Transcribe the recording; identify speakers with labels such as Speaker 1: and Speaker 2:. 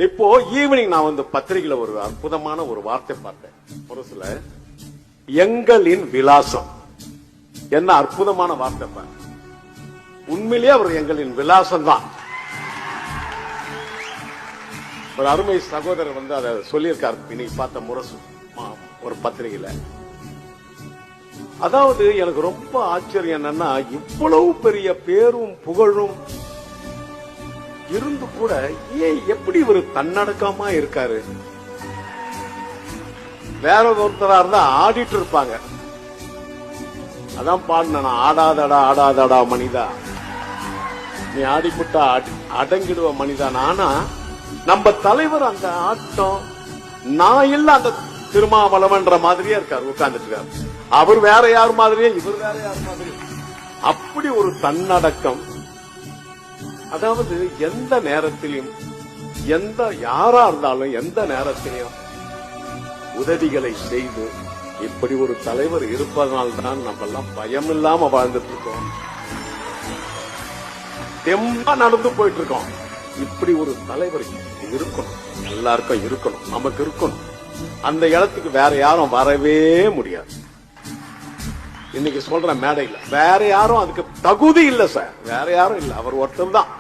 Speaker 1: இப்போ ஈவினிங் நான் வந்து பத்திரிகையில ஒரு அற்புதமான ஒரு வார்த்தை பார்த்தேன். ஒரு சில எங்களின் விலாசம் என்ன அற்புதமான வார்த்தை பாரு. உண்மையிலேயே அவர் எங்களின் விலாசம் தான். ஒரு அருமை சகோதரர் வந்து அதை சொல்லியிருக்காரு. இன்னைக்கு பார்த்த முரசு ஒரு பத்திரிகையில. அதாவது எனக்கு ரொம்ப ஆச்சரியம் என்னன்னா, இவ்வளவு பெரிய பேரும் புகழும் இருந்து கூட ஏன் எப்படி ஒரு தன்னடக்கமா இருக்காரு? வேற ஒருத்தரா இருந்தா ஆடிட்டு இருப்பாங்க. அதான் பாடின, ஆடாதடா ஆடாதடா மனிதா, நீ ஆடிப்புட்டா அடங்கிடுவ மனிதா. ஆனா நம்ம தலைவர் அந்த ஆட்டம் நான் இல்ல அந்த திருமாவளவன்ற மாதிரியே இருக்காரு, உட்கார்ந்துட்டு இருக்காரு. அவர் வேற யார் மாதிரியே, இவர் வேற யார் மாதிரி. அப்படி ஒரு தன்னடக்கம். அதாவது எந்த நேரத்திலும் யாரா இருந்தாலும் எந்த நேரத்திலையும் உதவிகளை செய்து இப்படி ஒரு தலைவர் இருப்பதனால்தான் நம்ம எல்லாம் பயம் இல்லாம வாழ்ந்துட்டு இருக்கோம், தெம்பா நடந்து போயிட்டு இருக்கோம். இப்படி ஒரு தலைவர் இருக்கணும், எல்லாருக்கும் இருக்கணும், நமக்கு இருக்கணும். அந்த இடத்துக்கு வேற யாரும் வரவே முடியாது. இன்னைக்கு சொல்ற மேடையில் வேற யாரும் அதுக்கு தகுதி இல்ல சார், வேற யாரும் இல்ல, அவர் ஒருத்தர் தான்.